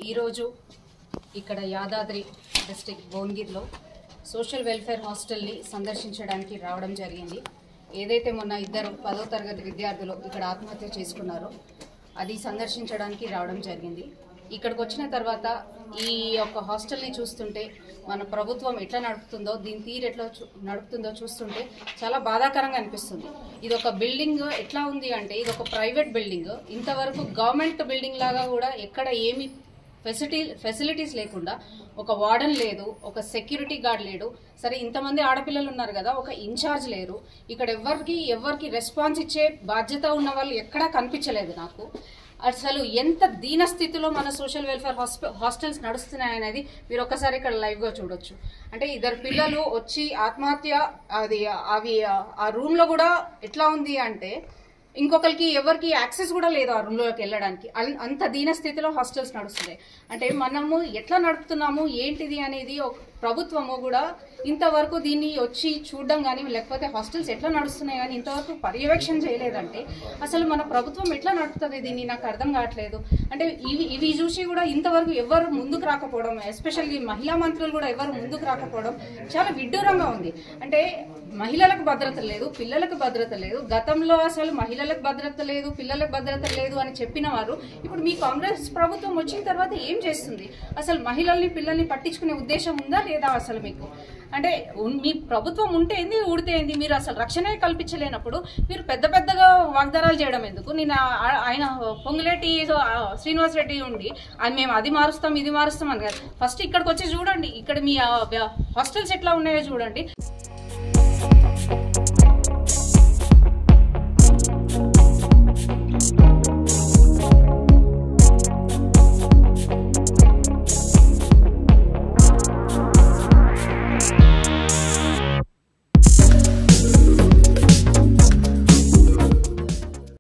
ఈరోజు ఇక్కడ యాదాద్రి డిస్ట్రిక్ట్ భువనగిరిలో సోషల్ వెల్ఫేర్ హాస్టల్ని సందర్శించడానికి రావడం జరిగింది. ఏదైతే మొన్న ఇద్దరు 10వ తరగతి విద్యార్థులు ఇక్కడ ఆత్మహత్య చేసుకున్నారో అది సందర్శించడానికి రావడం జరిగింది. ఇక్కడికి వచ్చిన తర్వాత ఈ యొక్క హాస్టల్ని చూస్తుంటే మన ప్రభుత్వం ఎట్లా నడుపుతుందో, దీని తీరు ఎట్లా నడుపుతుందో చూస్తుంటే చాలా బాధాకరంగా అనిపిస్తుంది. ఇది ఒక బిల్డింగ్ ఎట్లా ఉంది అంటే ఇది ఒక ప్రైవేట్ బిల్డింగ్. ఇంతవరకు గవర్నమెంట్ బిల్డింగ్ లాగా కూడా ఎక్కడ ఏమి ఫెసిలిటీస్ లేకుండా, ఒక వార్డెన్ లేదు, ఒక సెక్యూరిటీ గార్డ్ లేడు. సరే ఇంతమంది ఆడపిల్లలు ఉన్నారు కదా, ఒక ఇన్ఛార్జ్ లేరు. ఇక్కడ ఎవరికి రెస్పాన్స్ ఇచ్చే బాధ్యత ఉన్న వాళ్ళు ఎక్కడా కనిపించలేదు నాకు. అసలు ఎంత దీన స్థితిలో మన సోషల్ వెల్ఫేర్ హాస్టల్స్ నడుస్తున్నాయనేది మీరు ఒక్కసారి ఇక్కడ లైవ్గా చూడొచ్చు. అంటే ఇద్దరు పిల్లలు వచ్చి ఆత్మహత్య అవి ఆ రూమ్లో కూడా ఎట్లా ఉంది అంటే ఇంకొకరికి ఎవరికి యాక్సెస్ కూడా లేదు ఆ రూమ్లోకి వెళ్ళడానికి. అంత దీన స్థితిలో హాస్టల్స్ నడుస్తున్నాయి. అంటే మనము ఎట్లా నడుపుతున్నాము ఏంటిది అనేది ప్రభుత్వము కూడా ఇంతవరకు దీన్ని వచ్చి చూడడం కానీ, లేకపోతే హాస్టల్స్ ఎట్లా నడుస్తున్నాయి కానీ ఇంతవరకు పర్యవేక్షణ చేయలేదంటే అసలు మన ప్రభుత్వం ఎట్లా నడుపుతుంది దీన్ని నాకు అర్థం కావట్లేదు. అంటే ఇవి చూసి కూడా ఇంతవరకు ఎవరు ముందుకు రాకపోవడం, ఎస్పెషల్లీ మహిళా మంత్రులు కూడా ఎవరు ముందుకు రాకపోవడం చాలా విడ్డూరంగా ఉంది. అంటే మహిళలకు భద్రత లేదు, పిల్లలకు భద్రత లేదు. గతంలో అసలు మహిళలకు భద్రత లేదు, పిల్లలకు భద్రత లేదు అని చెప్పిన వారు ఇప్పుడు మీ కాంగ్రెస్ ప్రభుత్వం వచ్చిన తర్వాత ఏం చేస్తుంది? అసలు మహిళల్ని పిల్లల్ని పట్టించుకునే ఉద్దేశం ఉందా లేదా అసలు మీకు? అంటే మీ ప్రభుత్వం ఉంటే ఏంది, ఊడితే ఏంది? మీరు అసలు రక్షణ కల్పించలేనప్పుడు మీరు పెద్దగా వాగ్దానాలు చేయడం ఎందుకు? నేను ఆయన పొంగులేటి శ్రీనివాస్ రెడ్డి ఉండి మేము అది మారుస్తాం ఇది మారుస్తాం అని కాదు. ఫస్ట్ ఇక్కడికి వచ్చి చూడండి, ఇక్కడ మీ హాస్టల్స్ ఎట్లా ఉన్నాయో చూడండి.